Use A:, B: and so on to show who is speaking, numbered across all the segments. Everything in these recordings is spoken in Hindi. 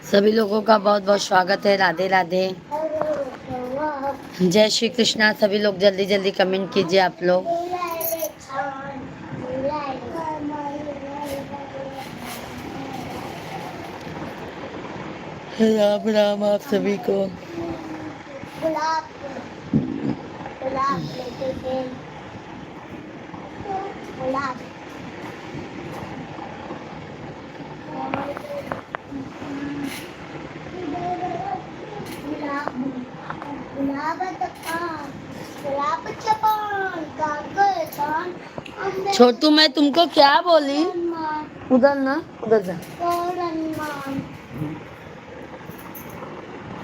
A: सभी लोगों का बहुत बहुत स्वागत है। राधे राधे, जय श्री कृष्णा। सभी लोग जल्दी जल्दी कमेंट कीजिए आप लोग। राम राम आप सभी को।
B: गुलाब गुलाब लेके थे गुलाब गुलाब गुलाब चपान गुलाब चपान कागजान
A: छोटू मैं तुमको क्या बोली? उधर ना, उधर जा।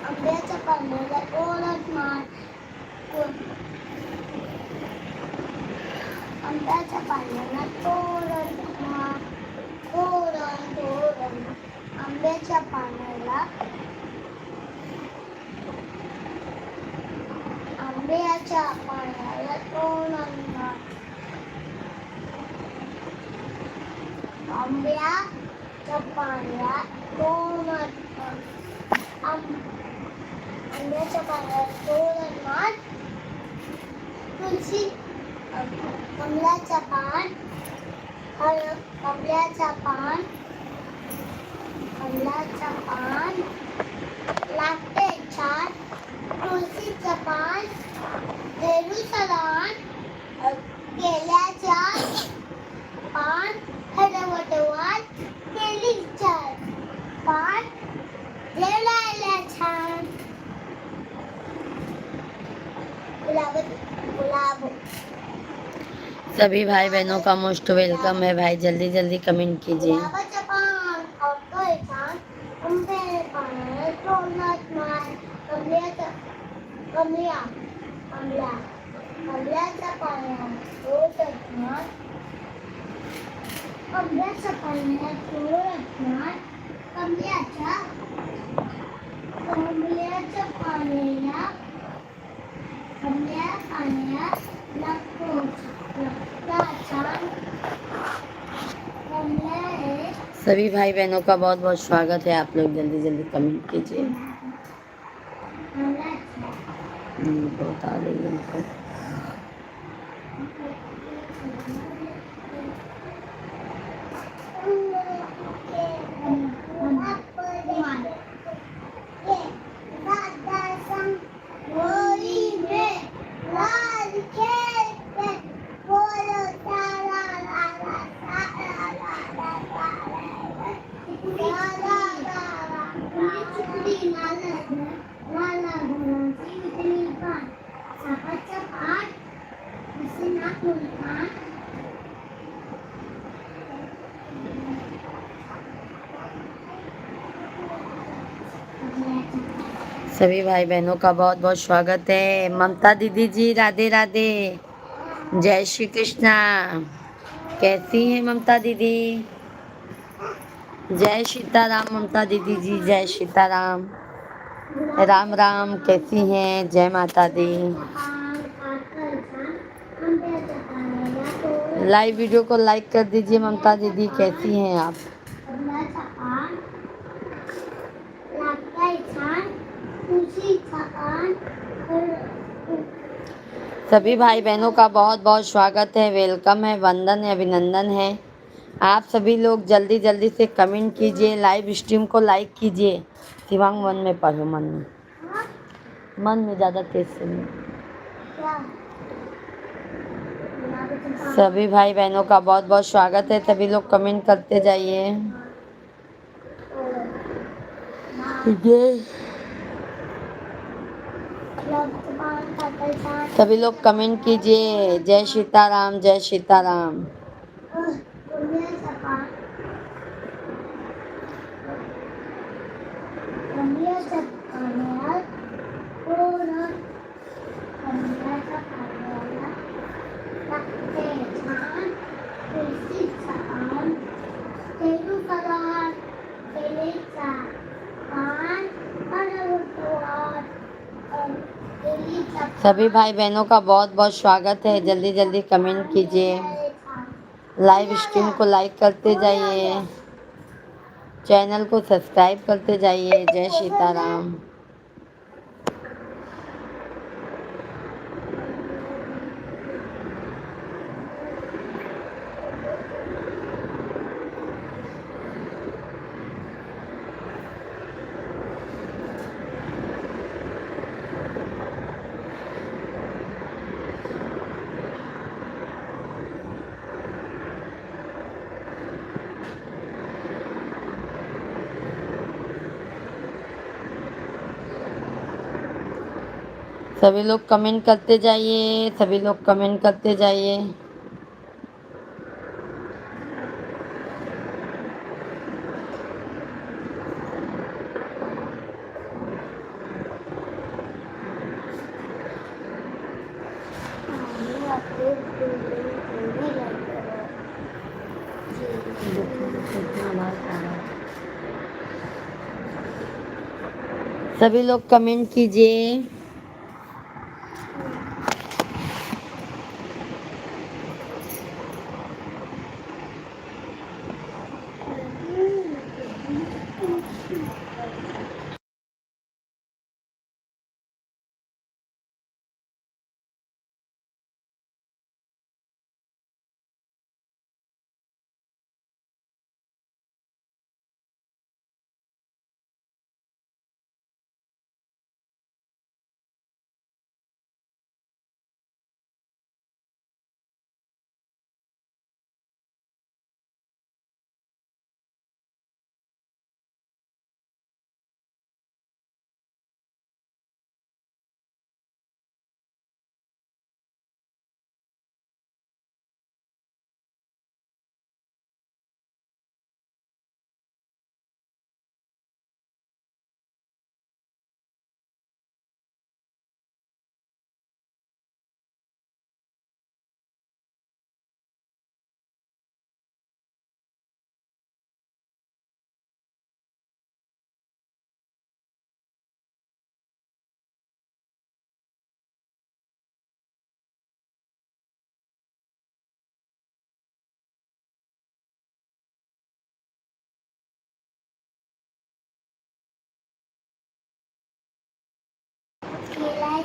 B: आंब्याचा पाण्याला ओळख मान आंब्याच्या पाण्याला ओळख मान तोरण आंब्याच्या पाण्याला तोरण मान आंब्याच्या पाण्याला तोरण आंब्याच्या पाण्याला तोरण मान तुलसी कमलाचा पान कमलाचा पान लागते छान तुळशीचं पान पेरूचं रान केल्याच्या पान हळवटवाट केली छान पान जेवलायला छान गुलाब
A: सभी भाई बहनों का मोस्ट वेलकम है। भाई जल्दी जल्दी कमेंट कीजिए।
B: गुलाबाचं पान खातोय छान आंब्याच्या पानाला तोंडात मार कमल्याच्या पानाला तोंडात मार आंब्याच्या पानाला तोंडात मार कमल्याच्या पाण्याला लागतो छान कमल्या है
A: सभी भाई बहनों का बहुत बहुत स्वागत है। आप लोग जल्दी जल्दी कमेंट कीजिए। बहुत आ रही है उनको। सभी भाई बहनों का बहुत बहुत स्वागत है। ममता दीदी जी राधे राधे, जय श्री कृष्णा। कैसी हैं ममता दीदी? जय सीताराम ममता दीदी जी, जय सीताराम। राम राम, कैसी हैं? जय माता दी। लाइव वीडियो को लाइक कर दीजिए। ममता दीदी कैसी हैं आप? सभी भाई बहनों का बहुत बहुत स्वागत है, वेलकम है, वंदन है, अभिनंदन है। आप सभी लोग जल्दी जल्दी से कमेंट कीजिए, लाइव स्ट्रीम को लाइक कीजिए। शिवांग मन में पढ़ो, मन में ज़्यादा तेज से नहीं। सभी भाई बहनों का बहुत बहुत स्वागत है। सभी लोग कमेंट करते जाइए। सभी लोग कमेंट कीजिए। जय सीताराम, जय सीताराम। सभी भाई बहनों का बहुत बहुत स्वागत है। जल्दी जल्दी कमेंट कीजिए, लाइव स्ट्रीम को लाइक करते जाइए। चैनल को सब्सक्राइब करते जाइए। जय सीताराम। सभी लोग कमेंट करते जाइए, सभी लोग कमेंट करते जाइए।
B: मम्मी अपने पूरी लग
A: सभी लोग कमेंट कीजिए।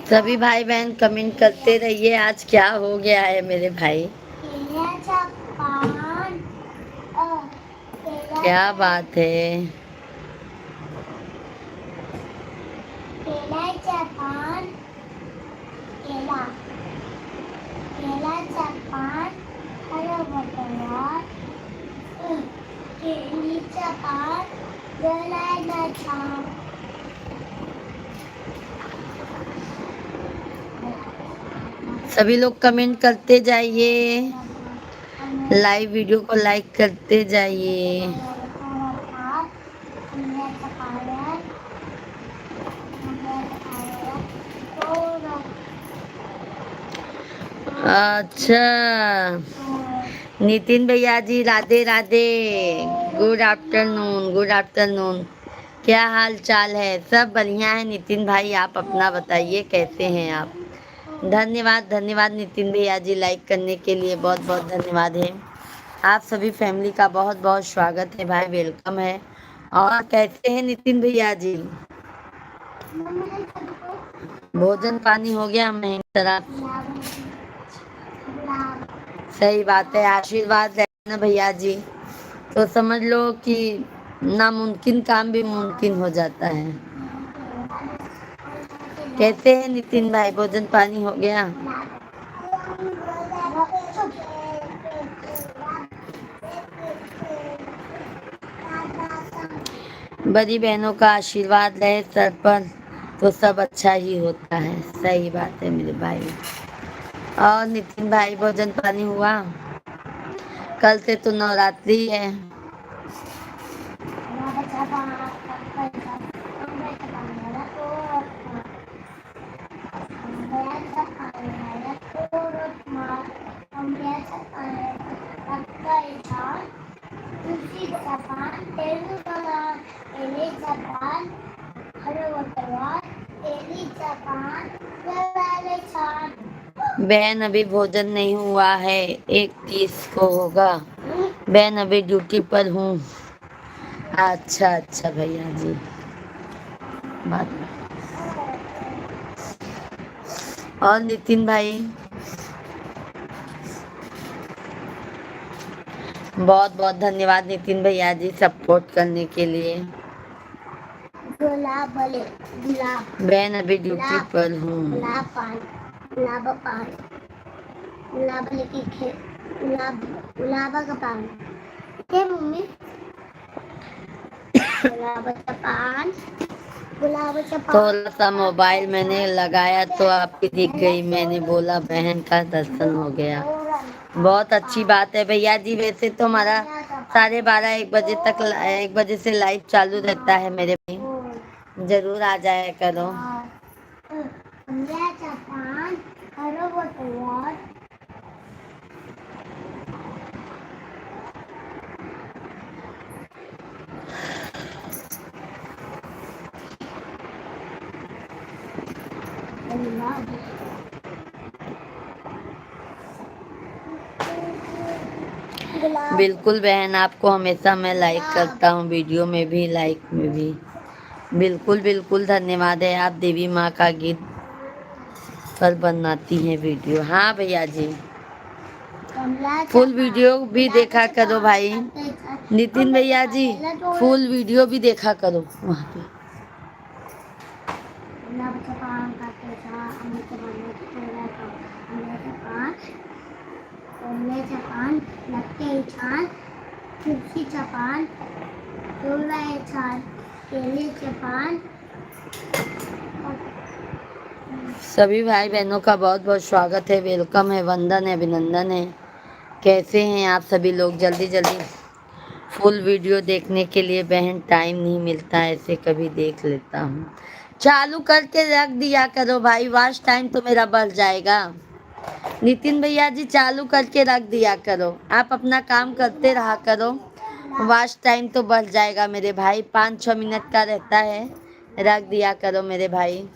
A: सभी भाई बहन कमेंट करते रहिए। आज क्या हो गया है मेरे भाई, क्या बात है।
B: केला पान, केला केला पान, हरा बटाटा, केळीचा पान, जळायला छान।
A: सभी लोग कमेंट करते जाइए, लाइव वीडियो को लाइक करते जाइए। अच्छा, नितिन भैया ji Radhe Radhe. Good afternoon, good afternoon. क्या हाल चाल है? सब बढ़िया है नितिन भाई, आप अपना बताइए कैसे हैं आप? धन्यवाद धन्यवाद नितिन भैया जी, लाइक करने के लिए बहुत बहुत धन्यवाद है। आप सभी फैमिली का बहुत बहुत स्वागत है भाई, वेलकम है। और कैसे हैं नितिन भैया जी? भोजन पानी हो गया? मैं तरह सही बात है, आशीर्वाद है ना भैया जी, तो समझ लो कि नामुमकिन काम भी मुमकिन हो जाता है। कैसे हैं नितिन भाई, भोजन पानी हो गया? बड़ी बहनों का आशीर्वाद रहे सर पर तो सब अच्छा ही होता है। सही बात है मेरे भाई। और नितिन भाई भोजन पानी हुआ? कल से तो नवरात्रि है। बहन अभी भोजन नहीं हुआ है, 1:30 को होगा। बहन अभी ड्यूटी पर हूँ। अच्छा अच्छा भैया जी, बात में। और नितिन भाई, बहुत बहुत धन्यवाद नितिन भैया जी सपोर्ट करने के लिए।
B: गुलाब वाले गुलाब
A: बहन अभी ड्यूटी पर हूँ।
B: गुलाब पान गुलाब लेके खे गुलाब का पान क्या मम्मी गुलाब का पान
A: थोड़ा सा मोबाइल मैंने लगाया तो आपकी दिख गई, मैंने बोला बहन का दर्शन हो गया। बहुत अच्छी बात है भैया जी। वैसे तो हमारा 12:30 1 बजे तक 1 बजे से लाइव चालू रहता है मेरे में, जरूर आ जाया करो। बिल्कुल बहन, आपको हमेशा मैं लाइक करता हूँ, वीडियो में भी लाइक में भी। बिल्कुल बिल्कुल धन्यवाद है। आप देवी माँ का गीत पर बनाती हैं वीडियो। हाँ भैया जी, फुल वीडियो भी देखा करो भाई। नितिन भैया जी, फुल वीडियो भी देखा करो वहाँ पे। सभी भाई बहनों का बहुत बहुत स्वागत है, वेलकम है, वंदन है, अभिनंदन है। कैसे हैं आप सभी लोग? जल्दी जल्दी फुल वीडियो देखने के लिए बहन टाइम नहीं मिलता है, ऐसे कभी देख लेता हूँ। चालू करके रख दिया करो भाई, वॉच टाइम तो मेरा बढ़ जाएगा। नितिन भैया जी चालू करके रख दिया करो, आप अपना काम करते रहा करो, वॉच टाइम तो बढ़ जाएगा मेरे भाई। 5-6 मिनट का रहता है, रख दिया करो मेरे भाई।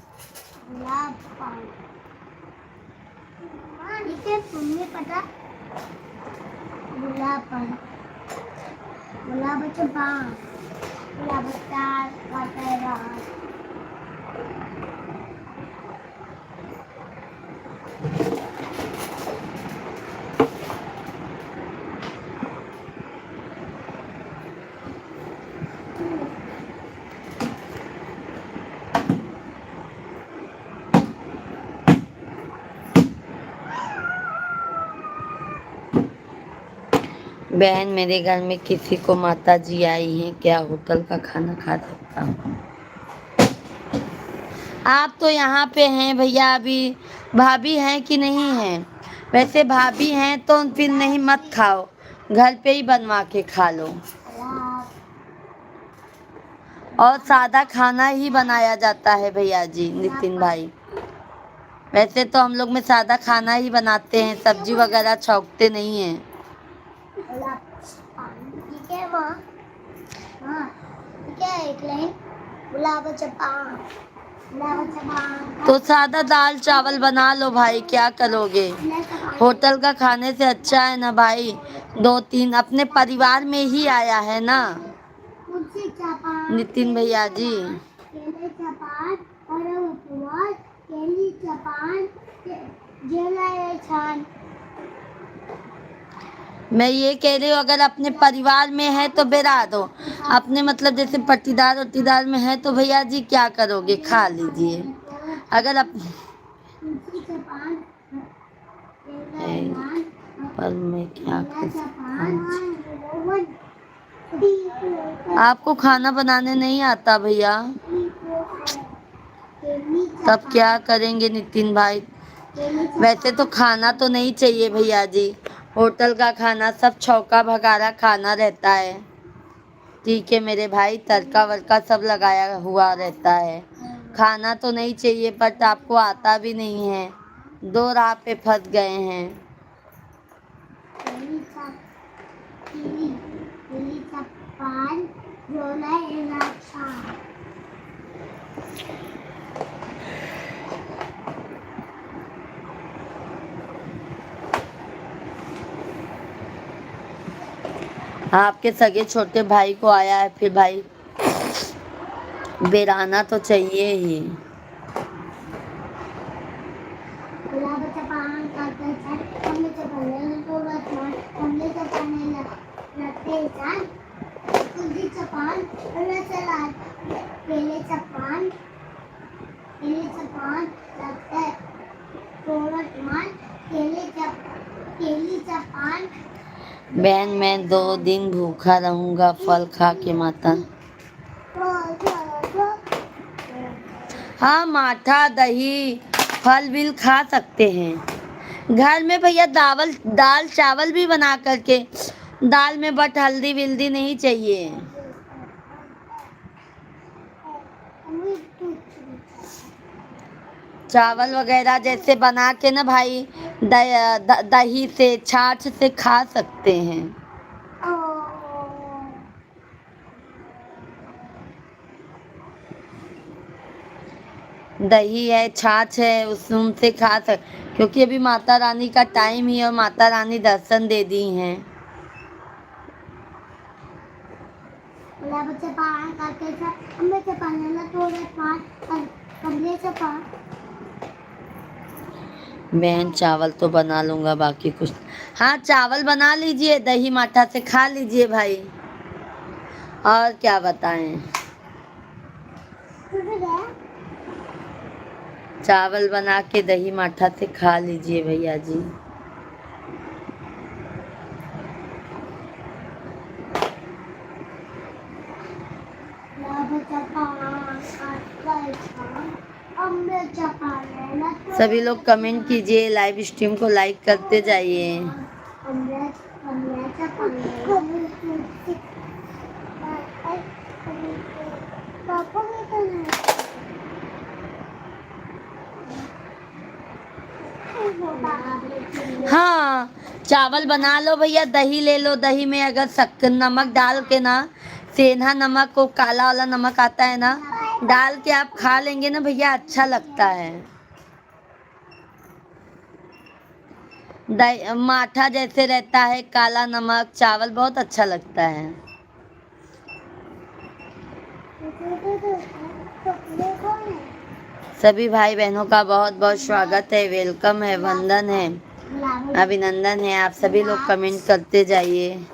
A: बहन मेरे घर में किसी को माता जी आई हैं क्या? होटल का खाना खा सकता हूँ? आप तो यहाँ पे हैं भैया, अभी भाभी हैं कि नहीं हैं? वैसे भाभी हैं तो फिर नहीं मत खाओ, घर पे ही बनवा के खा लो। और सादा खाना ही बनाया जाता है भैया जी, नितिन भाई। वैसे तो हम लोग में सादा खाना ही बनाते हैं, सब्जी वगैरह छौंकते नहीं हैं। तो सादा दाल चावल बना लो भाई, क्या करोगे? होटल का खाने से अच्छा है ना भाई, 2-3 अपने परिवार में ही आया है ना नितिन भैया जी। मैं ये कह रही हूँ, अगर अपने परिवार में है तो बेरा दो, अपने मतलब जैसे पट्टीदार वट्टीदार में है तो भैया जी क्या करोगे, खा लीजिए। अगर पर मैं क्या कर सकता हूँ? आपको खाना बनाने नहीं आता भैया? तब क्या करेंगे नितिन भाई? वैसे तो खाना तो नहीं चाहिए भैया जी, होटल का खाना सब छौका भगारा खाना रहता है। ठीक है मेरे भाई, तड़का वड़का सब लगाया हुआ रहता है, खाना तो नहीं चाहिए, बट आपको आता भी नहीं है, दो राह पे फंस गए हैं। आपके सगे छोटे भाई को आया है, फिर भाई बेराना तो चाहिए ही।
B: गुलाब चपान काटे चान हमने चपाने थोड़ा चान हमने चपाने लगते चान कुल्जी चपान हमने चला केले चपान लगते थोड़ा चान केली चपान
A: बहन मैं 2 दिन भूखा रहूंगा फल खा के माता। हाँ माठा दही फल भी खा सकते हैं। घर में भैया दाल चावल भी बना करके, दाल में बट हल्दी विल्दी नहीं चाहिए। चावल वगैरह जैसे बना के ना भाई दही से छाछ से खा सकते हैं। दही है छाछ है उनसे खा क्योंकि अभी माता रानी का टाइम ही है और माता रानी दर्शन दे दी हैं। बहन चावल तो बना लूंगा बाकी कुछ। हाँ चावल बना लीजिए दही माठा से खा लीजिए भाई, और क्या बताएं। चावल बना के दही माठा से खा लीजिए भैया जी। सभी लोग कमेंट कीजिए, लाइव स्ट्रीम को लाइक करते जाइए। हाँ चावल बना लो भैया, दही ले लो, दही में अगर शक्कर नमक डाल के ना, सेंधा नमक को काला वाला नमक आता है ना, डाल के आप खा लेंगे ना भैया अच्छा लगता है। माठा जैसे रहता है काला नमक चावल बहुत अच्छा लगता है। सभी भाई बहनों का बहुत बहुत स्वागत है, वेलकम है, वंदन है, अभिनंदन है। आप सभी लोग कमेंट करते जाइए।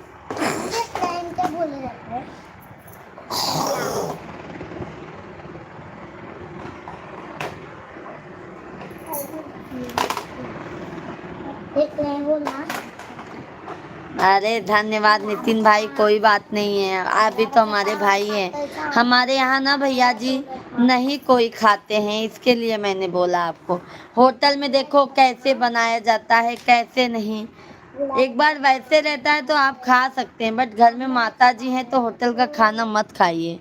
A: अरे धन्यवाद नितिन भाई, कोई बात नहीं है, आप भी तो हमारे भाई हैं। हमारे यहाँ ना भैया जी नहीं कोई खाते हैं, इसके लिए मैंने बोला आपको। होटल में देखो कैसे बनाया जाता है कैसे नहीं, एक बार वैसे रहता है तो आप खा सकते हैं, बट घर में माता जी हैं तो होटल का खाना मत खाइए।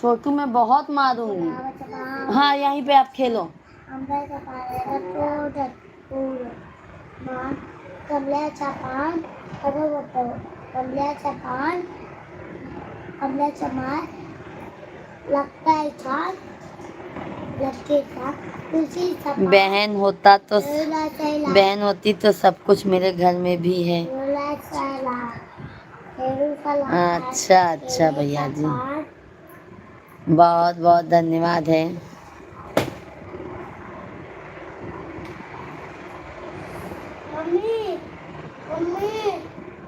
A: छोटू मैं बहुत मारूंगी। हाँ यहीं पे आप खेलो।
B: कमल्याचा पान कमल्याचा मार लगता है छान लगते तुलसी
A: बहन होता तो बहन होती तो सब कुछ मेरे घर में भी है। अच्छा अच्छा भैया जी बहुत बहुत धन्यवाद है।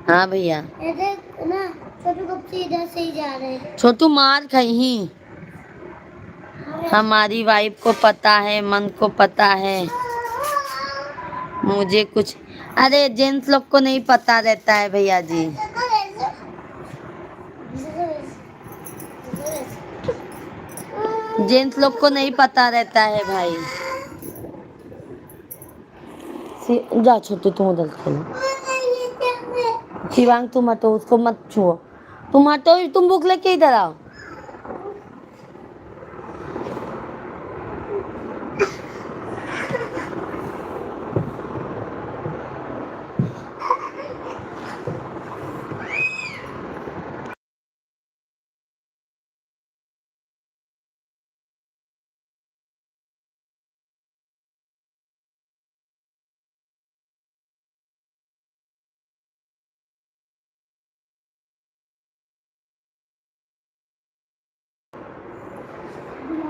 A: हाँ भैया
B: ना छोटू कब से इधर से ही जा रहे हैं।
A: छोटू मार कहीं, हमारी वाइफ को पता है, मन को पता है, मुझे कुछ अरे जेंट्स लोग को नहीं पता रहता है भैया जी। जेंट्स लोग को नहीं पता रहता है भाई। जा छोटू तुम उधर खेलो। शिवांग तुम हटो, उसको मत छुओ, तुम हटो, तुम बुक लेके इधर आओ।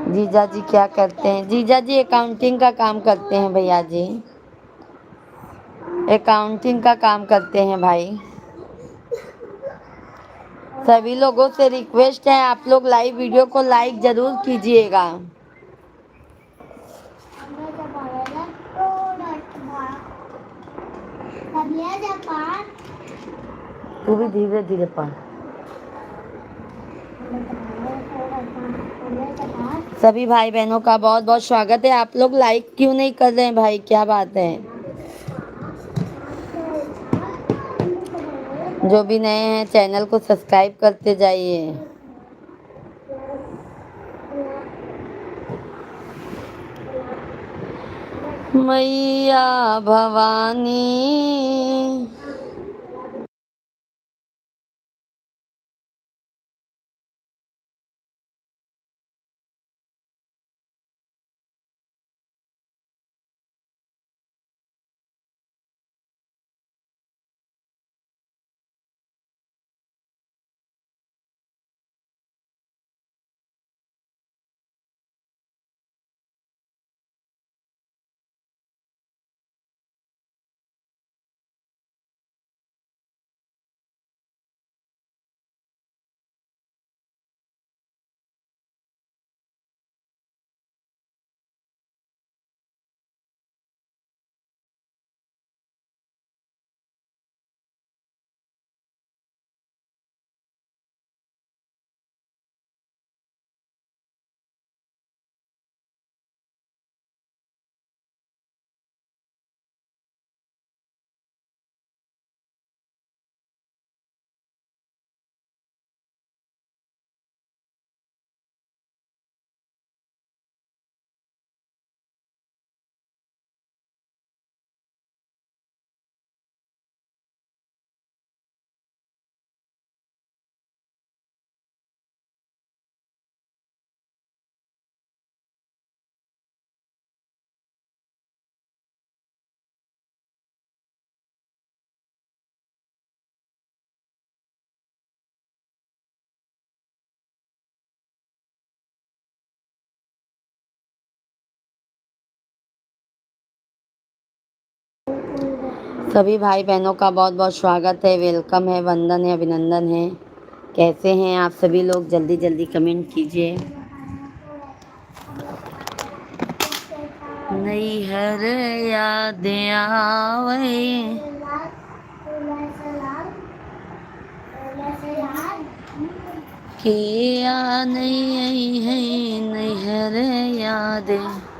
A: जीजा जी क्या करते हैं? जीजा जी अकाउंटिंग का काम करते हैं भैया जी, अकाउंटिंग का काम करते हैं भाई। सभी लोगों से रिक्वेस्ट है, आप लोग लाइव वीडियो को लाइक जरूर कीजिएगा। तू भी धीरे धीरे पढ़। सभी भाई बहनों का बहुत बहुत स्वागत है। आप लोग लाइक क्यों नहीं कर रहे हैं भाई, क्या बात है? जो भी नए हैं चैनल को सब्सक्राइब करते जाइए। मैया भवानी सभी भाई बहनों का बहुत बहुत स्वागत है, वेलकम है, वंदन है, अभिनंदन है। कैसे हैं आप सभी लोग? जल्दी जल्दी कमेंट कीजिए। नैहर यादें आवे के आ नहीं है, नैहर यादें।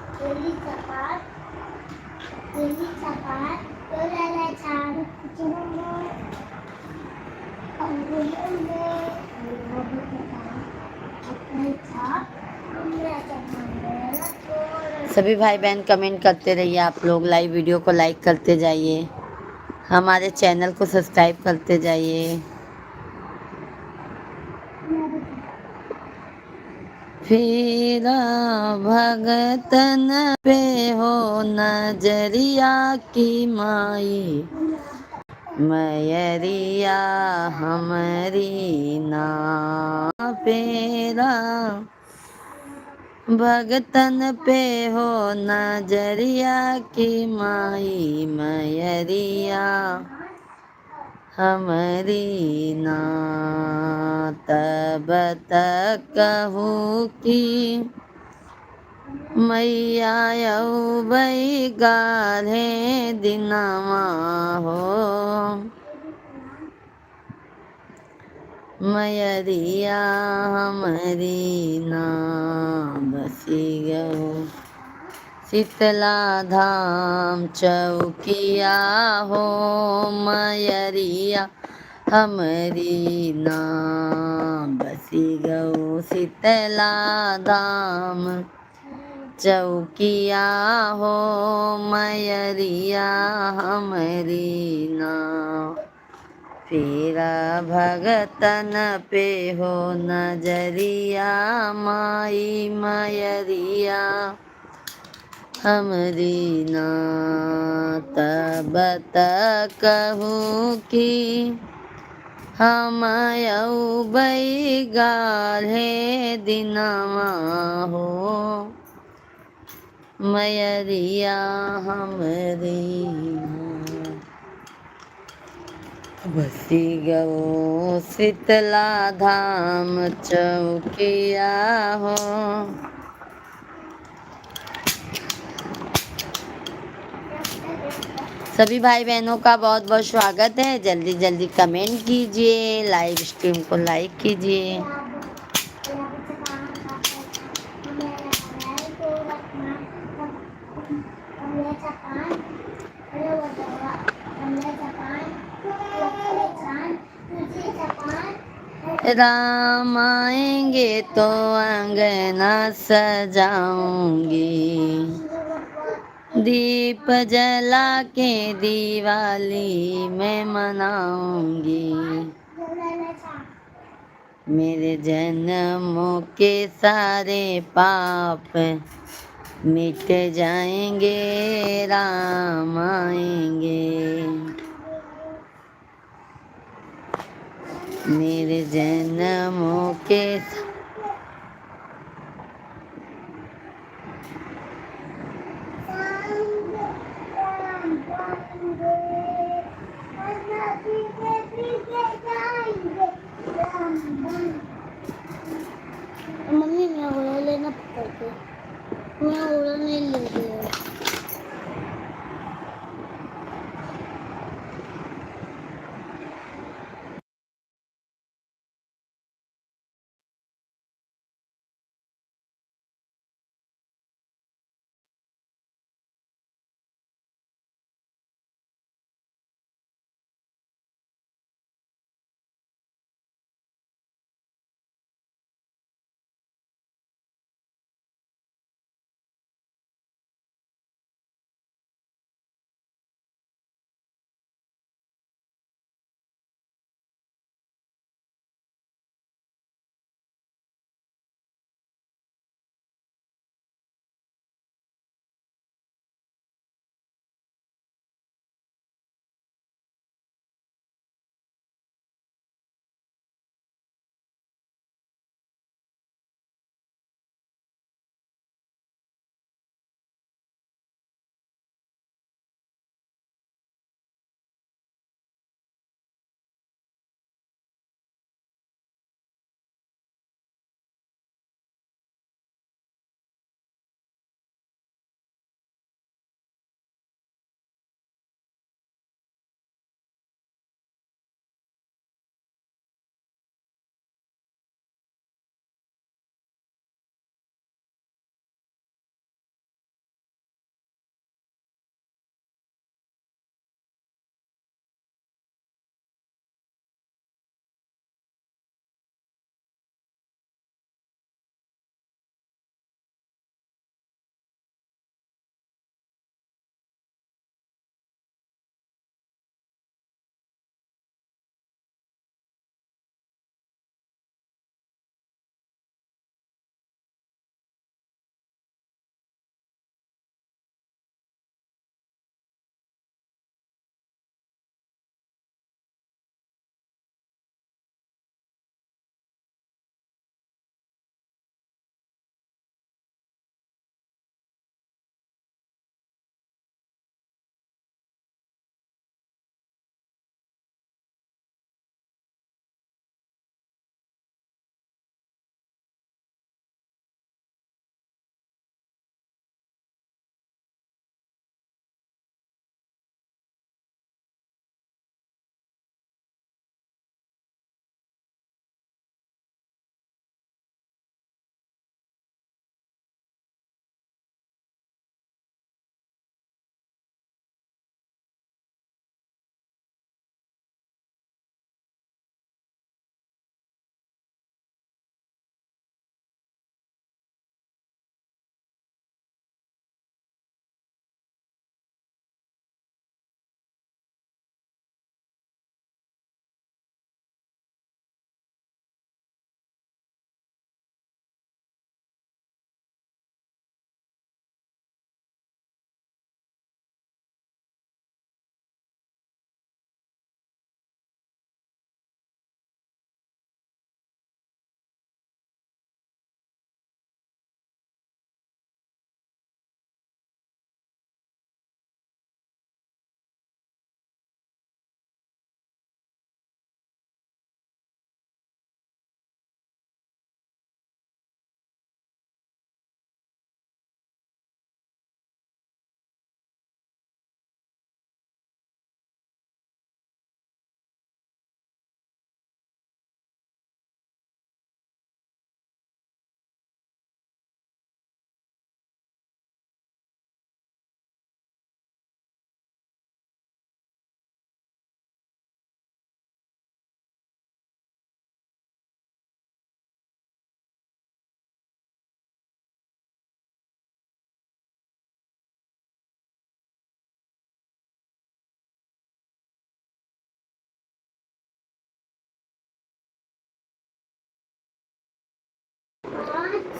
A: सभी भाई बहन कमेंट करते रहिए, आप लोग लाइव वीडियो को लाइक करते जाइए, हमारे चैनल को सब्सक्राइब करते जाइए। फेरा भगतन पे हो नजरिया की माई, मैरिया हमारी ना। फेरा भगतन पे हो नजरिया की माई, मैरिया हमारी ना। तब तक कहूँ कि मैया यौबई गाढ़े दिनमा हो, मैरिया हमारी ना बसी गयो। शीतला धाम चौकिया हो, मैरिया हमारी ना बसी गयो। शीतला धाम चौकिया हो, मैरिया हमारी ना। फेरा भगतन पे हो नजरिया, माई मैरिया हमारी ना। तब तक कहूँ कि हम यऊ बैगाले दिनवा हो मयरिया हमरी बसी गो शीतला धाम चौकिया हो। सभी भाई बहनों का बहुत बहुत स्वागत है। जल्दी जल्दी कमेंट कीजिए, लाइव स्ट्रीम को लाइक कीजिए। राम आएंगे तो अंगना सजाऊंगी, दीप जला के दिवाली मैं मनाऊंगी। मेरे जन्मों के सारे पाप मिट जाएंगे, राम आएंगे। मेरे जन्मों के
B: मम्मी मैं ओला लेना पकड़ के, मैं ओला नहीं ले गया।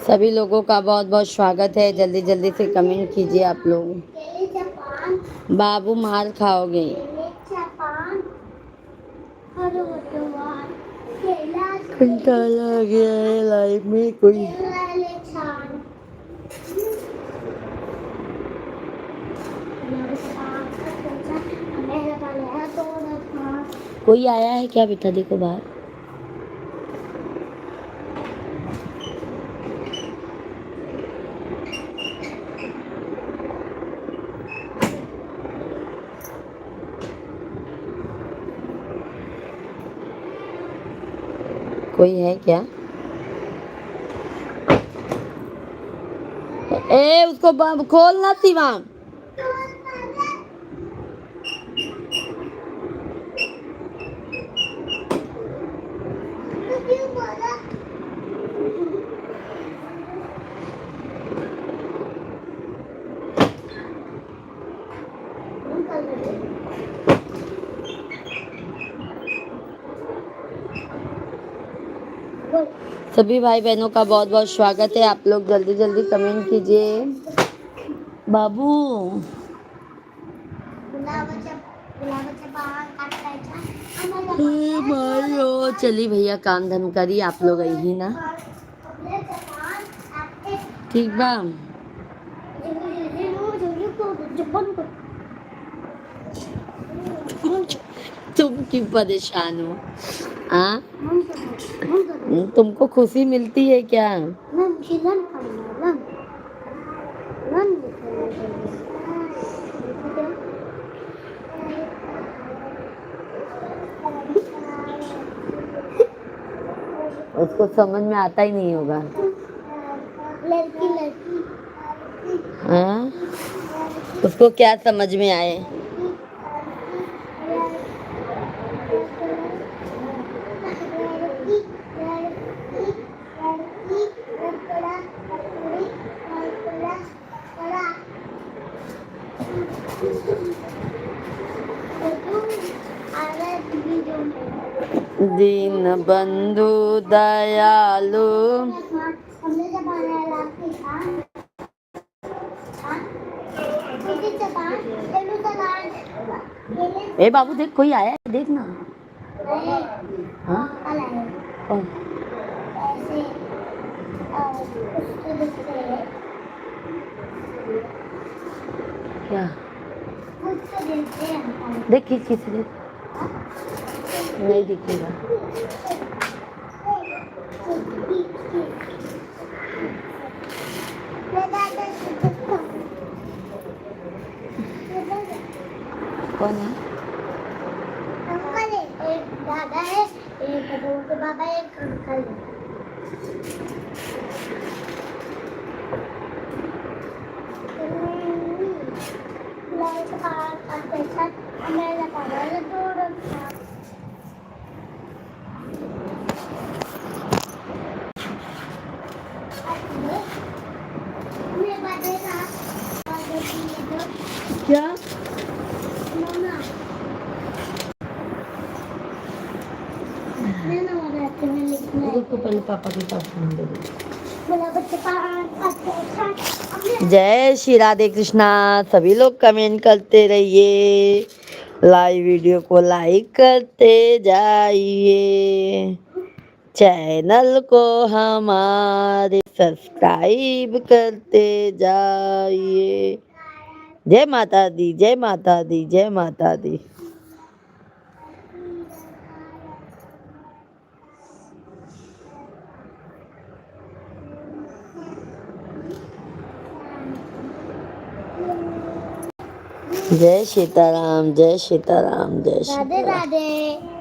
A: सभी लोगों का बहुत बहुत स्वागत है। जल्दी जल्दी से कमेंट कीजिए आप लोग।
B: केले जापान
A: बाबू मार खाओगे।
B: केले जापान हर वटवार केला
A: कंटाला आ गया है लाइफ में कोई।
B: केले छान
A: कोई आया है क्या बेटा, देखो बाहर। कोई है क्या? ए उसको खोलना शिवांग। सभी भाई बहनों का बहुत बहुत स्वागत है। आप लोग जल्दी जल्दी कमेंट कीजिए। बाबू मारो चली भैया, काम धम करी आप लोग ही ना। ठीक बा। तुम क्यों परेशान हो? हाँ, तुमको खुशी मिलती है क्या? उसको समझ में आता ही नहीं होगा।
B: लड़की लड़की
A: हाँ, उसको क्या समझ में आए? दीन बंधु दयालु। ए बाबू देख, कोई आया है, देख ना। हाँ? कौन? क्या? देख खींच खींच देख। नहीं दिखेगा। कौन है?
B: अंकल है, एक दादा है, एक के बाबा है, एक अंकल है।
A: क्या? रुको पहले पापा के पास फोन दे दो। जय श्री राधे कृष्णा। सभी लोग कमेंट करते रहिए, लाइव वीडियो को लाइक करते जाइए, चैनल को हमारे सब्सक्राइब करते जाइए। जय माता दी, जय माता दी, जय माता दी। जय सीताराम, जय सीताराम, जय
B: राधे
A: सीताराम।
B: राधे।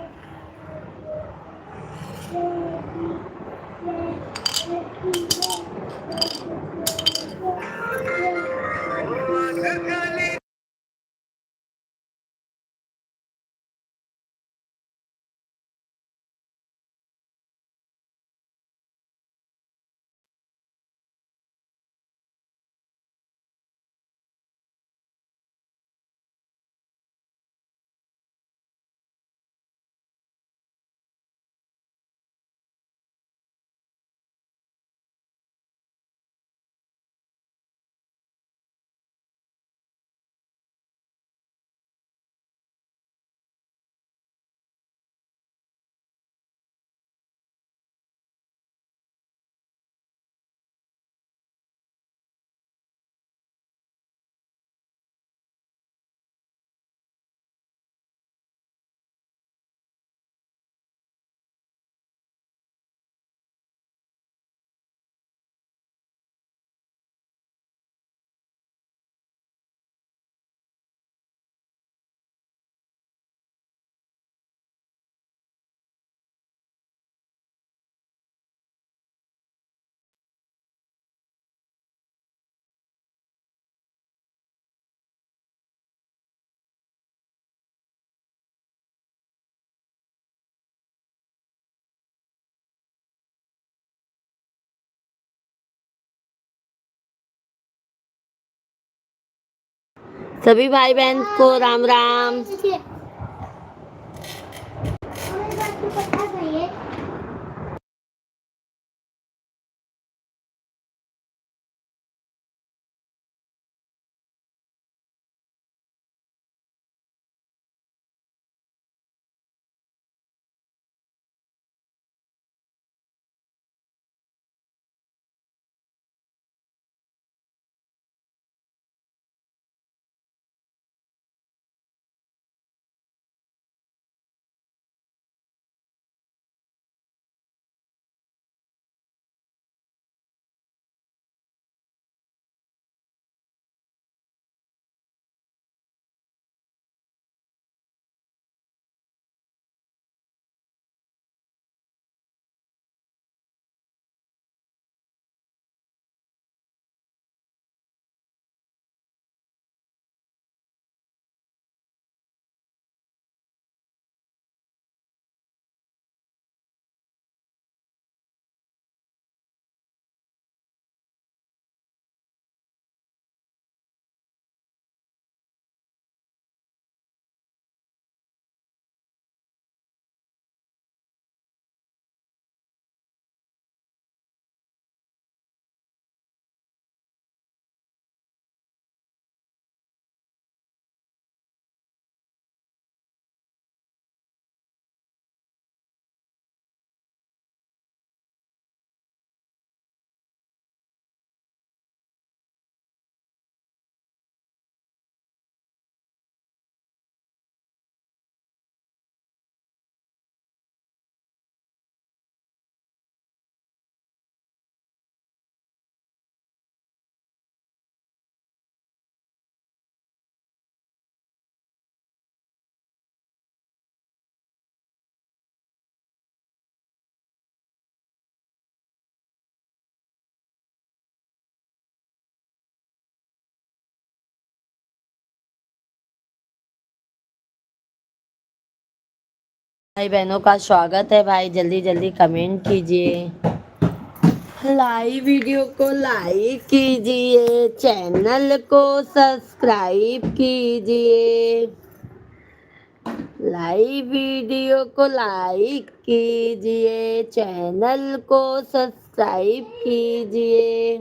A: सभी भाई बहन को राम राम।
B: देखिए, हमें बात को पता चाहिए।
A: भाई बहनों का स्वागत है। भाई जल्दी जल्दी कमेंट कीजिए, लाइव वीडियो को लाइक कीजिए, चैनल को सब्सक्राइब कीजिए, लाइव वीडियो को लाइक कीजिए, चैनल को सब्सक्राइब कीजिए।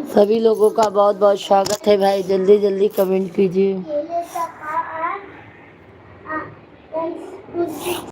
A: सभी लोगों का बहुत बहुत स्वागत है भाई, जल्दी जल्दी कमेंट कीजिए।
B: केले का पान, कुर्सी